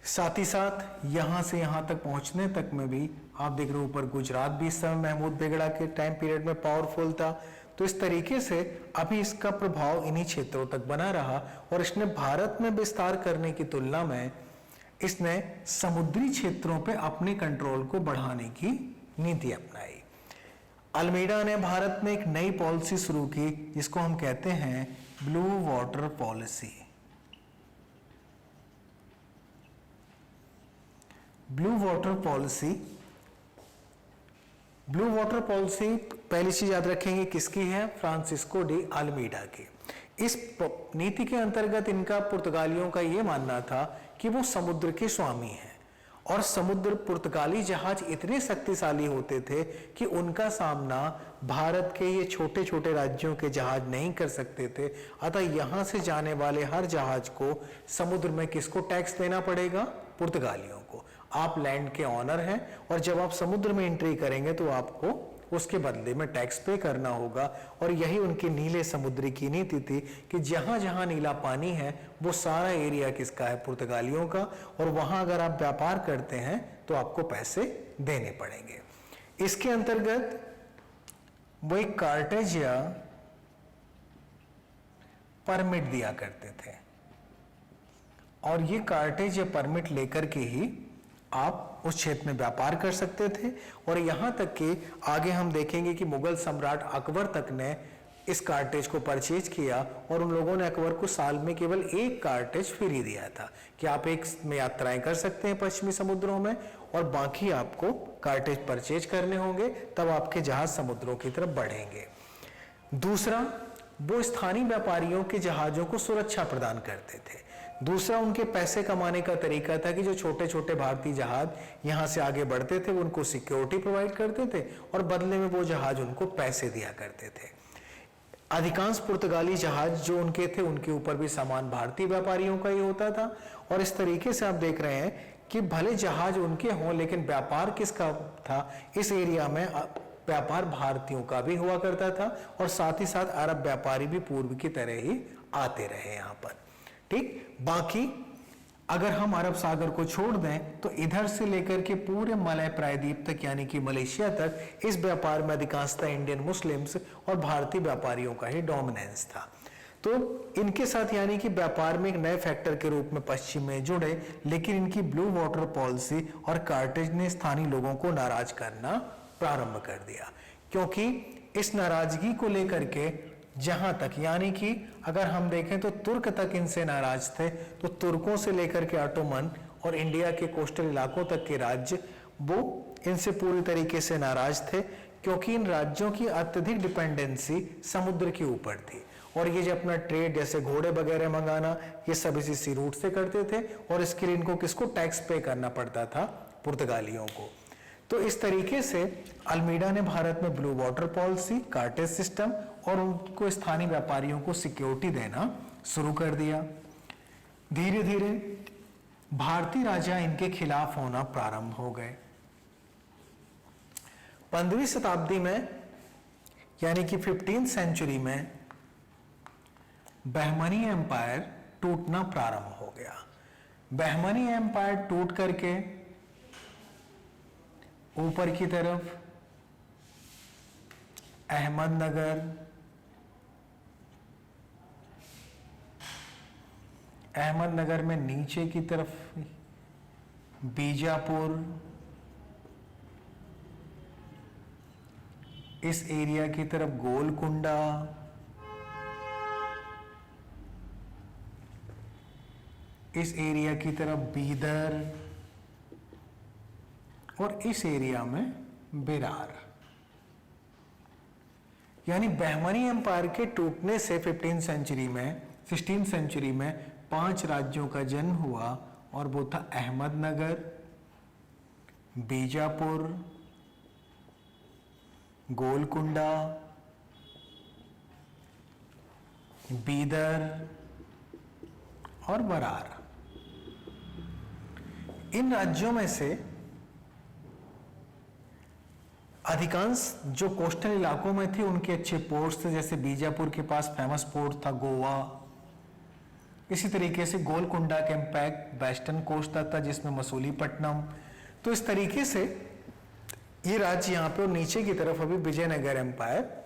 S1: साथ ही साथ यहां से यहां तक पहुंचने तक में भी आप देख रहे हो ऊपर गुजरात भी इस समय महमूद बेगड़ा के टाइम पीरियड में पावरफुल था। तो इस तरीके से अभी इसका प्रभाव इन्हीं क्षेत्रों तक बना रहा और इसने भारत में विस्तार करने की तुलना में इसने समुद्री क्षेत्रों पे अपने कंट्रोल को बढ़ाने की नीति अपनाई। अल्मीडा ने भारत में एक नई पॉलिसी शुरू की जिसको हम कहते हैं blue water policy. Blue water policy पहली चीज याद रखेंगे किसकी है? फ्रांसिस्को डी अल्मीडा की। इस नीति के अंतर्गत इनका पुर्तगालियों का यह मानना था कि वो समुद्र के स्वामी हैं और समुद्र पुर्तगाली जहाज इतने शक्तिशाली होते थे कि उनका सामना भारत के ये छोटे छोटे राज्यों के जहाज नहीं कर सकते थे। अतः यहाँ से जाने वाले हर जहाज को समुद्र में किसको टैक्स देना पड़ेगा? पुर्तगालियों को। आप लैंड के ऑनर हैं और जब आप समुद्र में एंट्री करेंगे तो आपको उसके बदले में टैक्स पे करना होगा। और यही उनके नीले समुद्र की नीति थी कि जहां जहां नीला पानी है वो सारा एरिया किसका है? पुर्तगालियों का। और वहां अगर आप व्यापार करते हैं तो आपको पैसे देने पड़ेंगे। इसके अंतर्गत वो एक कार्टेज या परमिट दिया करते थे और ये कार्टेज या परमिट लेकर के ही आप उस क्षेत्र में व्यापार कर सकते थे। और यहां तक कि आगे हम देखेंगे कि मुगल सम्राट अकबर तक ने इस कार्टेज को परचेज किया और उन लोगों ने अकबर को साल में केवल एक कार्टेज फ्री दिया था कि आप एक में यात्राएं कर सकते हैं पश्चिमी समुद्रों में और बाकी आपको कार्टेज परचेज करने होंगे, तब आपके जहाज समुद्रों की तरफ बढ़ेंगे। दूसरा, वो स्थानीय व्यापारियों के जहाजों को सुरक्षा प्रदान करते थे। दूसरा, उनके पैसे कमाने का तरीका था कि जो छोटे छोटे भारतीय जहाज यहाँ से आगे बढ़ते थे वो उनको सिक्योरिटी प्रोवाइड करते थे और बदले में वो जहाज उनको पैसे दिया करते थे। अधिकांश पुर्तगाली जहाज जो उनके थे उनके ऊपर भी सामान भारतीय व्यापारियों का ही होता था। और इस तरीके से आप देख रहे हैं कि भले जहाज उनके हों लेकिन व्यापार किसका था? इस एरिया में व्यापार भारतीयों का भी हुआ करता था और साथ ही साथ अरब व्यापारी भी पूर्व की तरह ही आते रहे यहाँ पर। ठीक, बाकी अगर हम अरब सागर को छोड़ दें तो इधर से लेकर के पूरे मलय प्रायद्वीप तक यानी कि मलेशिया तक इस व्यापार में अधिकांशतः इंडियन मुस्लिम्स और भारतीय व्यापारियों का ही डोमिनेंस था। तो इनके साथ यानी कि व्यापार में एक नए फैक्टर के रूप में पश्चिम में जुड़े, लेकिन इनकी ब्लू वाटर पॉलिसी और कार्टेज ने स्थानीय लोगों को नाराज करना प्रारंभ कर दिया, क्योंकि इस नाराजगी को लेकर के जहां तक यानी कि अगर हम देखें तो तुर्क तक इनसे नाराज थे, तो तुर्कों से लेकर के ऑटोमन और इंडिया के कोस्टल इलाकों तक के राज्य वो इनसे पूरी तरीके से नाराज थे, क्योंकि इन राज्यों की अत्यधिक डिपेंडेंसी समुद्र के ऊपर थी और ये जो अपना ट्रेड जैसे घोड़े वगैरह मंगाना ये सब इसी सी रूट से करते थे और इसके लिए इनको किसको टैक्स पे करना पड़ता था? पुर्तगालियों को। तो इस तरीके से अल्मीडा ने भारत में ब्लू वाटर पॉलिसी, कार्टेज सिस्टम और उनको स्थानीय व्यापारियों को सिक्योरिटी देना शुरू कर दिया। धीरे धीरे भारतीय राजा इनके खिलाफ होना प्रारंभ हो गए। 15वीं शताब्दी में यानी कि 15th सेंचुरी में बहमनी एम्पायर टूटना प्रारंभ हो गया। बहमनी एम्पायर टूट करके ऊपर की तरफ अहमदनगर, अहमदनगर में नीचे की तरफ बीजापुर, इस एरिया की तरफ गोलकुंडा, इस एरिया की तरफ बीदर और इस एरिया में बेरार। यानी बहमनी एम्पायर के टूटने से 16th सेंचुरी में 5 राज्यों का जन्म हुआ और वो था अहमदनगर, बीजापुर, गोलकुंडा, बीदर और बरार। इन राज्यों में से अधिकांश जो कोस्टल इलाकों में थे उनके अच्छे पोर्ट्स थे, जैसे बीजापुर के पास फेमस पोर्ट था गोवा। इसी तरीके से गोलकुंडा का इम्पैक्ट वेस्टर्न कोस्ट था जिसमें मसूलीपट्टनम। तो इस तरीके से ये राज्य यहाँ पे और नीचे की तरफ अभी विजयनगर एम्पायर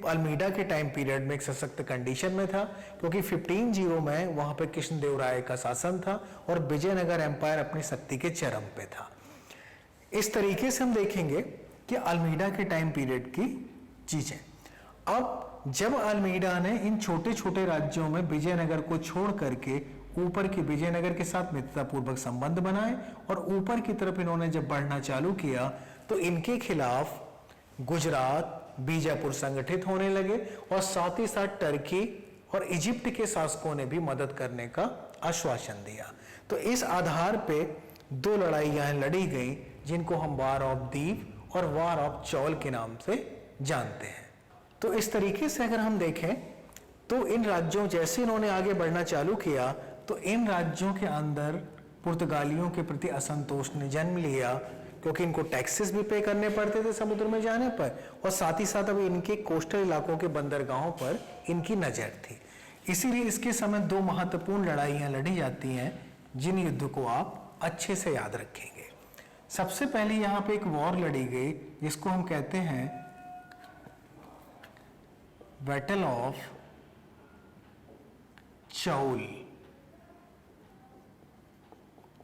S1: अल्मीडा के टाइम पीरियड में एक सशक्त कंडीशन में था, क्योंकि 1500 में वहां पे कृष्णदेवराय का शासन था और विजयनगर एम्पायर अपनी शक्ति के चरम पे था। इस तरीके से हम देखेंगे कि अल्मीडा के टाइम पीरियड की चीजें। अब जब अल्मीडा ने इन छोटे छोटे राज्यों में विजयनगर को छोड़ करके ऊपर की विजयनगर के साथ मित्रतापूर्वक संबंध बनाए और ऊपर की तरफ इन्होंने जब बढ़ना चालू किया तो इनके खिलाफ गुजरात, बीजापुर संगठित होने लगे और साथ ही साथ टर्की और इजिप्ट के शासकों ने भी मदद करने का आश्वासन दिया। तो इस आधार पे दो लड़ाइयां लड़ी गई जिनको हम वार ऑफ दीव और वार ऑफ चौल के नाम से जानते हैं। तो इस तरीके से अगर हम देखें तो इन राज्यों, जैसे इन्होंने आगे बढ़ना चालू किया तो इन राज्यों के अंदर पुर्तगालियों के प्रति असंतोष ने जन्म लिया, क्योंकि इनको टैक्सेस भी पे करने पड़ते थे समुद्र में जाने पर, और साथ ही साथ अब इनके कोस्टल इलाकों के बंदरगाहों पर इनकी नजर थी। इसीलिए इसके समय दो महत्वपूर्ण लड़ाइयां लड़ी जाती हैं जिन युद्ध को आप अच्छे से याद रखेंगे। सबसे पहले यहाँ पे एक वॉर लड़ी गई जिसको हम कहते हैं बैटल ऑफ चौल।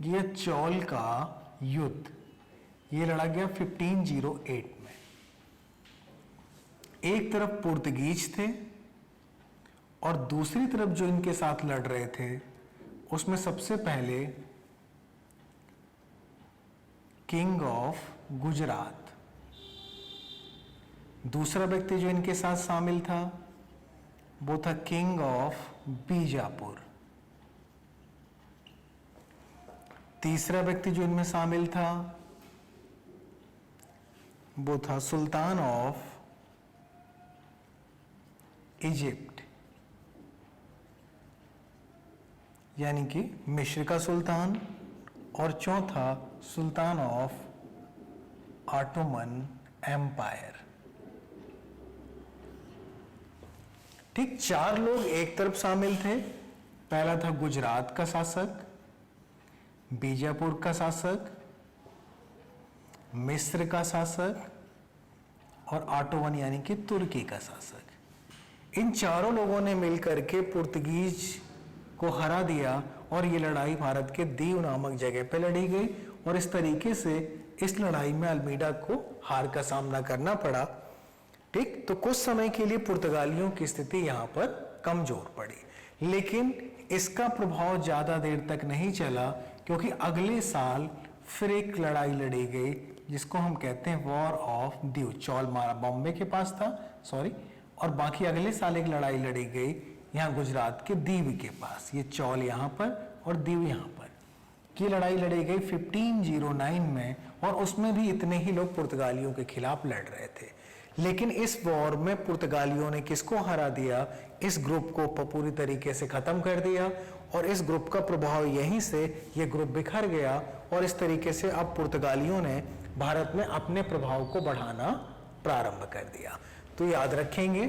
S1: यह चौल का युद्ध ये लड़ा गया 1508 में। एक तरफ पुर्तगीज थे और दूसरी तरफ जो इनके साथ लड़ रहे थे उसमें सबसे पहले किंग ऑफ गुजरात, दूसरा व्यक्ति जो इनके साथ शामिल था वो था किंग ऑफ बीजापुर, तीसरा व्यक्ति जो इनमें शामिल था वो था सुल्तान ऑफ इजिप्ट, यानी कि मिस्र का सुल्तान, और चौथा सुल्तान ऑफ ऑटोमन एम्पायर। ठीक, चार लोग एक तरफ शामिल थे। पहला था गुजरात का शासक, बीजापुर का शासक, मिस्र का शासक और ऑटोमन यानी कि तुर्की का शासक। इन चारों लोगों ने मिलकर के पुर्तगीज को हरा दिया और ये लड़ाई भारत के दीव नामक जगह पे लड़ी गई, और इस तरीके से इस लड़ाई में अल्मीडा को हार का सामना करना पड़ा। ठीक, तो कुछ समय के लिए पुर्तगालियों की स्थिति यहाँ पर कमजोर पड़ी, लेकिन इसका प्रभाव ज्यादा देर तक नहीं चला, क्योंकि अगले साल फिर एक लड़ाई लड़ी गई जिसको हम कहते हैं वॉर ऑफ दीव। चौल मारा बॉम्बे के पास था, सॉरी, और बाकी अगले साल एक लड़ाई लड़ी गई यहाँ गुजरात के दीव के पास। ये चौल यहाँ पर और दीव यहाँ पर। ये लड़ाई लड़ी गई 1509 में, और उसमें भी इतने ही लोग पुर्तगालियों के खिलाफ लड़ रहे थे। लेकिन इस वॉर में पुर्तगालियों ने किसको हरा दिया? इस ग्रुप को पूरी तरीके से खत्म कर दिया, और इस ग्रुप का प्रभाव यहीं से ये ग्रुप बिखर गया, और इस तरीके से अब पुर्तगालियों ने भारत में अपने प्रभाव को बढ़ाना प्रारंभ कर दिया। तो याद रखेंगे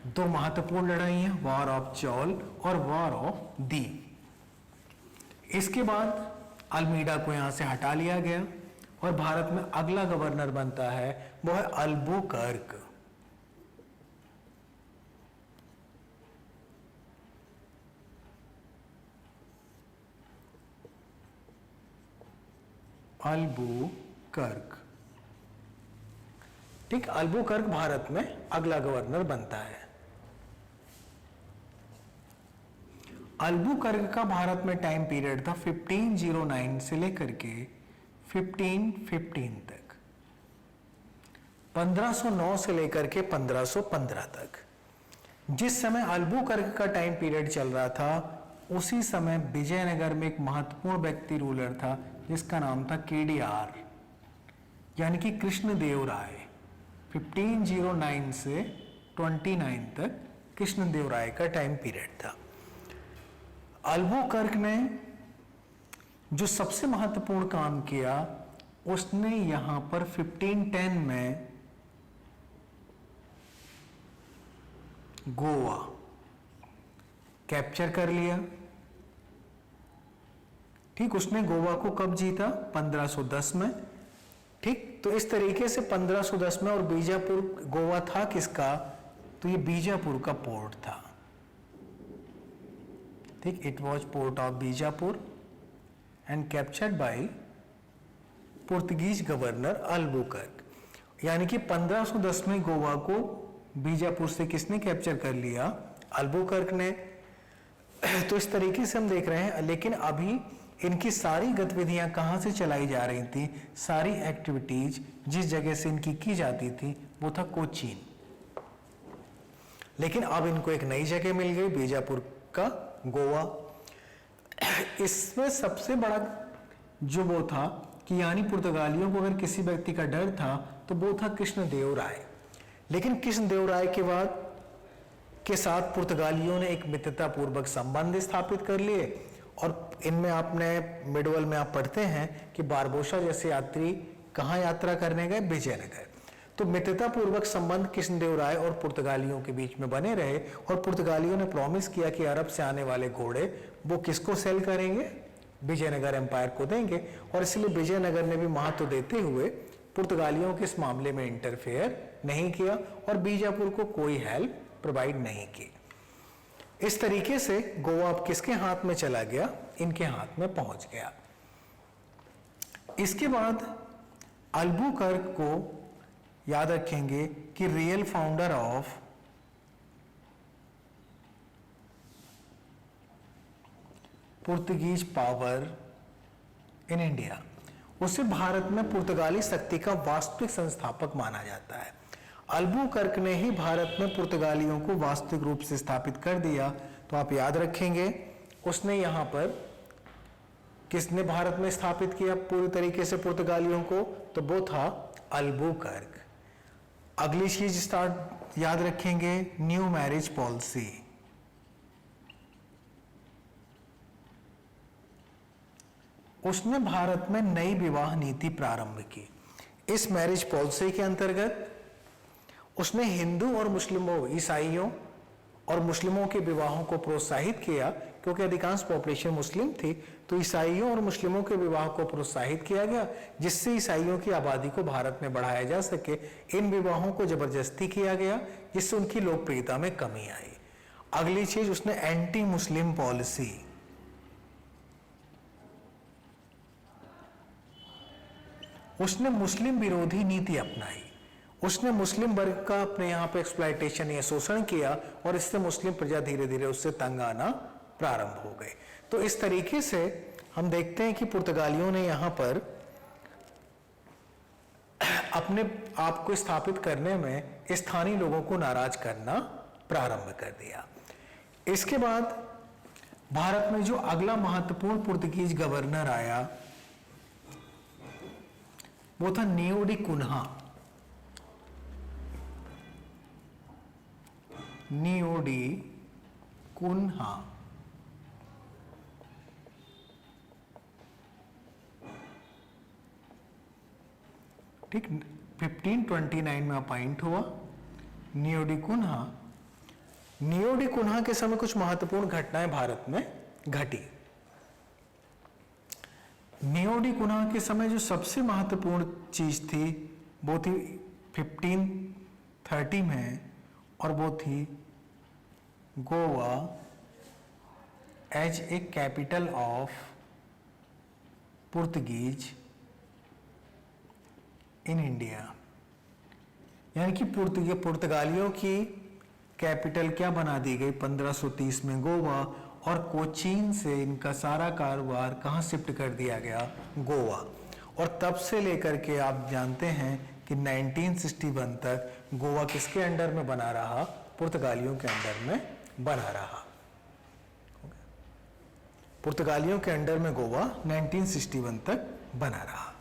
S1: दो महत्वपूर्ण लड़ाइयां, वॉर ऑफ चौल और वॉर ऑफ दीव। इसके बाद अल्मीडा को यहां से हटा लिया गया और भारत में अगला गवर्नर बनता है वो है अल्बुकर्क। अल्बुकर्क, ठीक, अल्बुकर्क भारत में अगला गवर्नर बनता है। अल्बुकर्क का भारत में टाइम पीरियड था 1509 से लेकर के 1515 तक, 1509 से लेकर के 1515 तक। जिस समय अल्बुकर्क का टाइम पीरियड चल रहा था उसी समय विजयनगर में एक महत्वपूर्ण व्यक्ति रूलर था जिसका नाम था केडीआर, यानी कि कृष्णदेव राय। 1509 से 29 तक कृष्णदेव राय का टाइम पीरियड था। अल्बुकर्क ने जो सबसे महत्वपूर्ण काम किया उसने यहां पर 1510 में गोवा कैप्चर कर लिया। ठीक, उसने गोवा को कब जीता? 1510 में। ठीक, तो इस तरीके से 1510 में, और बीजापुर, गोवा था किसका? तो ये बीजापुर का पोर्ट था। ठीक, it was port of Bijapur and captured by Portuguese governor Albuquerque. यानी कि 1510 में गोवा को बीजापुर से किसने कैप्चर कर लिया? अल्बुकर्क ने। तो इस तरीके से हम देख रहे हैं, लेकिन अभी इनकी सारी गतिविधियां कहां से चलाई जा रही थी? सारी एक्टिविटीज जिस जगह से इनकी की जाती थी वो था कोचीन। लेकिन अब इनको एक नई जगह मिल गई, बीजापुर का गोवा। इसमें सबसे बड़ा जो वो था कि यानी पुर्तगालियों को अगर किसी व्यक्ति का डर था तो वो था कृष्णदेवराय। लेकिन कृष्णदेवराय के बाद के साथ पुर्तगालियों ने एक मित्रतापूर्वक संबंध स्थापित कर लिए, और इनमें आपने मिडवल में आप पढ़ते हैं कि बारबोसा जैसे यात्री कहाँ यात्रा करने गए, विजयनगर। तो मित्रतापूर्वक संबंध कृष्णदेवराय और पुर्तगालियों के बीच में बने रहे, और पुर्तगालियों ने प्रॉमिस किया कि अरब से आने वाले घोड़े वो किसको सेल करेंगे, विजयनगर एम्पायर को देंगे। और इसलिए विजयनगर ने भी महत्व देते हुए पुर्तगालियों के इस मामले में इंटरफेयर नहीं किया और बीजापुर को कोई हेल्प प्रोवाइड नहीं की। इस तरीके से गोवा अब किसके हाथ में चला गया, इनके हाथ में पहुंच गया। इसके बाद अल्बुकर्क को याद रखेंगे कि real founder of Portuguese power in India, उसे भारत में पुर्तगाली शक्ति का वास्तविक संस्थापक माना जाता है। अल्बुकर्क ने ही भारत में पुर्तगालियों को वास्तविक रूप से स्थापित कर दिया। तो आप याद रखेंगे उसने यहाँ पर किसने भारत में स्थापित किया पूरी तरीके से पुर्तगालियों को, तो वो था अल्बुकर्क। अगली चीज स्टार्ट याद रखेंगे, न्यू मैरिज पॉलिसी। उसने भारत में नई विवाह नीति प्रारंभ की। इस मैरिज पॉलिसी के अंतर्गत उसने हिंदू और मुस्लिमों, ईसाइयों और मुस्लिमों के विवाहों को प्रोत्साहित किया, क्योंकि अधिकांश पॉपुलेशन मुस्लिम थी। तो ईसाइयों और मुस्लिमों के विवाह को प्रोत्साहित किया गया, जिससे ईसाइयों की आबादी को भारत में बढ़ाया जा सके। इन विवाहों को जबरदस्ती किया गया, जिससे उनकी लोकप्रियता में कमी आई। अगली चीज, उसने एंटी मुस्लिम पॉलिसी, उसने मुस्लिम विरोधी नीति अपनाई। उसने मुस्लिम वर्ग का अपने यहाँ पे एक्सप्लॉयटेशन या शोषण किया, और इससे मुस्लिम प्रजा धीरे धीरे उससे तंग आना प्रारंभ हो गए। तो इस तरीके से हम देखते हैं कि पुर्तगालियों ने यहाँ पर अपने आप को स्थापित करने में स्थानीय लोगों को नाराज करना प्रारंभ कर दिया। इसके बाद भारत में जो अगला महत्वपूर्ण पुर्तगीज गवर्नर आया वो था Nuno da Cunha. Nuno da Cunha ठीक 1529 में अपॉइंट हुआ Nuno da Cunha. Nuno da Cunha के समय कुछ महत्वपूर्ण घटनाएं भारत में घटी। नियो डी कुन्हा के समय जो सबसे महत्वपूर्ण चीज थी वो थी 1530 में, और वो थी Goa as a capital of Portuguese in India. यानी कि पुर्तगालियों की कैपिटल क्या बना दी गई 1530 में गोवा, और कोचीन से इनका सारा कारोबार कहाँ शिफ्ट कर दिया गया, गोवा। और तब से लेकर के आप जानते हैं कि 1961 तक गोवा किसके अंडर में बना रहा, पुर्तगालियों के अंडर में बना रहा। पुर्तगालियों के अंडर में गोवा 1961 तक बना रहा।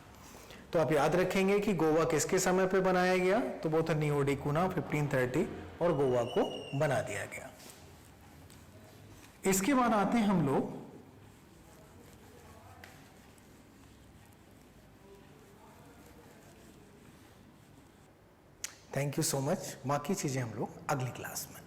S1: तो आप याद रखेंगे कि गोवा किसके समय पे बनाया गया, तो वो था नियो डी कुन्हा 1530, और गोवा को बना दिया गया। इसके बाद आते हैं हम लोग थैंक यू सो मच। बाकी चीजें हम लोग अगली क्लास में